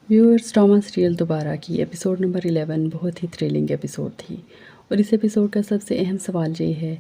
Viewers, drama serial दोबारा की episode number 11 बहुत ही थ्रिलिंग एपिसोड थी। और इस एपिसोड का सबसे अहम सवाल ये है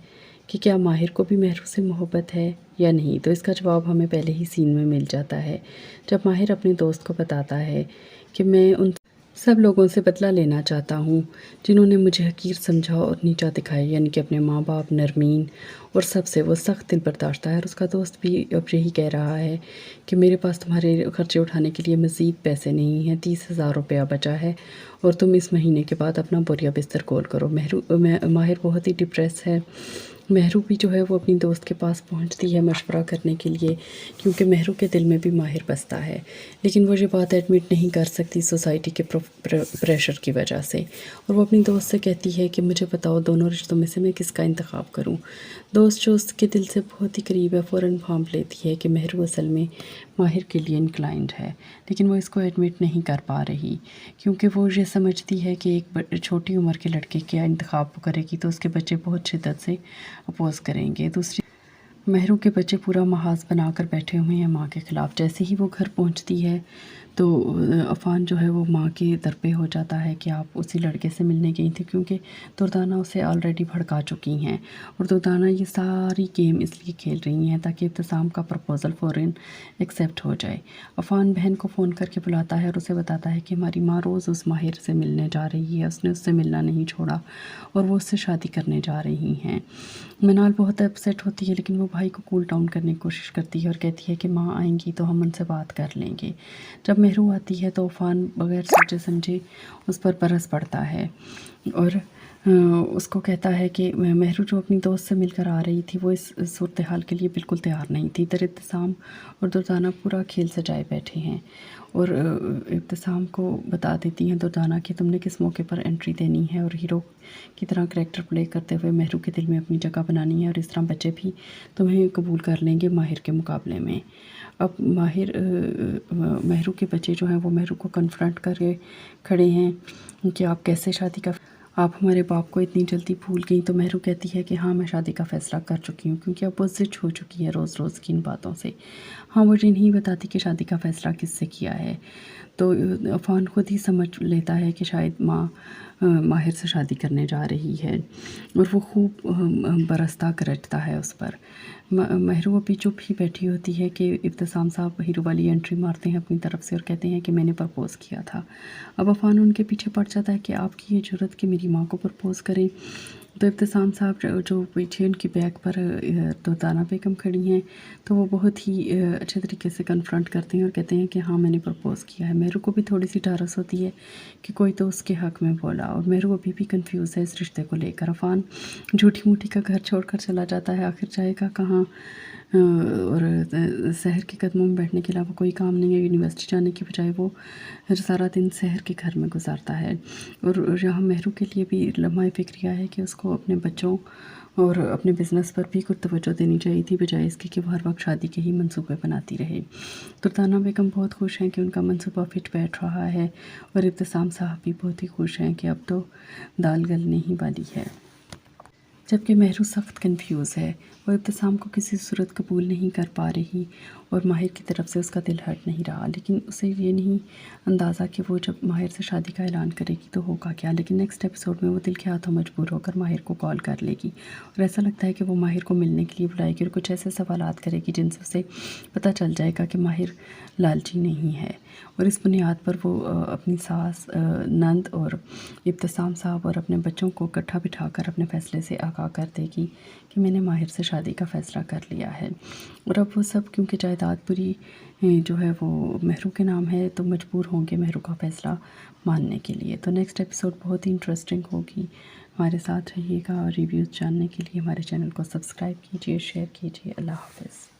कि क्या माहिर को भी महरू से मोहब्बत है या नहीं। तो इसका जवाब हमें पहले ही सीन में मिल जाता है, जब माहिर अपने दोस्त को बताता है कि मैं उन सब लोगों से बदला लेना चाहता हूँ जिन्होंने मुझे हकीर समझा और नीचा दिखाया, यानी कि अपने माँ बाप, नरमीन और सबसे वो सख्त दिल बर्दाश्त है। और उसका दोस्त भी अब यही कह रहा है कि मेरे पास तुम्हारे खर्चे उठाने के लिए मज़ीद पैसे नहीं हैं, 30,000 रुपया बचा है और तुम इस महीने के बाद अपना बोरिया बिस्तर कॉल करो। माहिर बहुत ही डिप्रेस है। महरू भी जो है वो अपनी दोस्त के पास पहुंचती है मशवरा करने के लिए, क्योंकि महरू के दिल में भी माहिर बसता है, लेकिन वो ये बात एडमिट नहीं कर सकती सोसाइटी के प्रेशर की वजह से। और वो अपनी दोस्त से कहती है कि मुझे बताओ दोनों रिश्तों में से मैं किसका इंतखाब करूं। दोस्त जो उसके दिल से बहुत ही करीब है फ़ौरन भांप लेती है कि महरू असल में माहिर के लिए इंक्लाइंड है, लेकिन वो इसको एडमिट नहीं कर पा रही, क्योंकि वो ये समझती है कि एक छोटी उम्र के लड़के का इंतखाब करेगी तो उसके बच्चे बहुत शिद्दत से अपोज़ करेंगे। दूसरी, महरू के बच्चे पूरा महाज बनाकर बैठे हुए हैं माँ के ख़िलाफ़। जैसे ही वो घर पहुँचती है तो अफ़ान जो है वो माँ के दर पे हो जाता है कि आप उसी लड़के से मिलने गई थी, क्योंकि दुर्दाना उसे ऑलरेडी भड़का चुकी हैं। और दुर्दाना ये सारी गेम इसलिए खेल रही हैं ताकि इब्तिसाम का प्रपोज़ल फ़ौरन एक्सेप्ट हो जाए। अफ़ान बहन को फ़ोन करके बुलाता है और उसे बताता है कि हमारी माँ रोज़ उस माहिर से मिलने जा रही है, उसने उससे मिलना नहीं छोड़ा और वो उससे शादी करने जा रही हैं। मनाल बहुत अपसेट होती है, लेकिन वो भाई को कूल डाउन करने की कोशिश करती है और कहती है कि माँ आएंगी तो हम उनसे बात कर लेंगे। जब महरू आती है तो उफ़ान बगैर सोचे समझे उस पर बरस पड़ता है और उसको कहता है कि महरू जो अपनी दोस्त से मिलकर आ रही थी वो इस सूरत हाल के लिए बिल्कुल तैयार नहीं थी। इधर इब्तिसाम और दुर्दाना पूरा खेल सजाए बैठे हैं और इब्तिसाम को बता देती हैं दुर्दाना कि तुमने किस मौके पर एंट्री देनी है और हीरो की तरह करैक्टर प्ले करते हुए महरू के दिल में अपनी जगह बनानी है, और इस तरह बच्चे भी तुम्हें कबूल कर लेंगे माहिर के मुकाबले में। अब महरू के बच्चे जो हैं वो महरू को कन्फ्रंट करके खड़े हैं कि आप कैसे शादी का, आप हमारे बाप को इतनी जल्दी भूल गई। तो महरू कहती है कि हाँ, मैं शादी का फ़ैसला कर चुकी हूँ, क्योंकि अब वो ज़िद हो चुकी है रोज़ रोज़ की इन बातों से। हाँ, वो ये नहीं बताती कि शादी का फ़ैसला किससे किया है। तो अफ़ान खुद ही समझ लेता है कि शायद माँ माहिर से शादी करने जा रही है और वो खूब बरसता गरजता है उस पर। महरू अभी चुप ही बैठी होती है कि इब्तिसाम साहब हीरो वाली एंट्री मारते हैं अपनी तरफ से और कहते हैं कि मैंने प्रपोज़ किया था। अब अफ़ान उनके पीछे पड़ जाता है कि आपकी ये ज़रूरत कि मेरी माँ को प्रपोज़ करें। तो इब्तिसाम साहब जो पीछे उनकी बैग पर दुर्दाना बेगम खड़ी हैं, तो वो बहुत ही अच्छे तरीके से कन्फ्रंट करते हैं और कहते हैं कि हाँ, मैंने प्रपोज़ किया है। महरू को भी थोड़ी सी ढारस होती है कि कोई तो उसके हक़ में बोला, और महरू अभी भी कंफ्यूज है इस रिश्ते को लेकर। अफ़ान झूठी मूठी का घर छोड़कर चला जाता है, आखिर जाएगा कहाँ। और शहर के कदमों में बैठने के अलावा कोई काम नहीं है। यूनिवर्सिटी जाने की बजाय वो सारा दिन शहर के घर में गुजारता है। और यहाँ महरू के लिए भी लम्हा फ़िक्रिया है कि उसको अपने बच्चों और अपने बिज़नेस पर भी कुछ तवज्जो देनी चाहिए थी, बजाय इसके कि वो हर वक्त शादी के ही मंसूबे बनाती रहे। दुर्दाना बेगम बहुत खुश हैं कि उनका मंसूबा फिट बैठ रहा है, और इब्तिसाम साहब भी बहुत ही खुश हैं कि अब तो दाल गलने ही वाली है। जबकि महरू सख्त कंफ्यूज है, वो इब्तिसाम को किसी सूरत कबूल नहीं कर पा रही और माहिर की तरफ से उसका दिल हट नहीं रहा। लेकिन उसे ये नहीं अंदाज़ा कि वो जब माहिर से शादी का ऐलान करेगी तो होगा क्या। लेकिन नेक्स्ट एपिसोड में वो दिल के हाथों मजबूर होकर माहिर को कॉल कर लेगी और ऐसा लगता है कि वो माहिर को मिलने के लिए बुलाएगी और कुछ ऐसे सवालात करेगी जिनसे उसे पता चल जाएगा कि माहिर लालची नहीं है। और इस बुनियाद पर वो अपनी सास, नंद और इब्तिसाम साहब और अपने बच्चों को इकट्ठा बिठाकर अपने फ़ैसले से आगाह कर देगी कि मैंने माहिर से शादी का फ़ैसला कर लिया है। और अब वो सब, क्योंकि जायदाद पूरी जो है वो महरू के नाम है, तो मजबूर होंगे महरू का फ़ैसला मानने के लिए। तो नेक्स्ट एपिसोड बहुत ही इंटरेस्टिंग होगी। हमारे साथ रहिएगा और रिव्यूज़ जानने के लिए हमारे चैनल को सब्सक्राइब कीजिए, शेयर कीजिए। अल्लाह हाफ़िज़।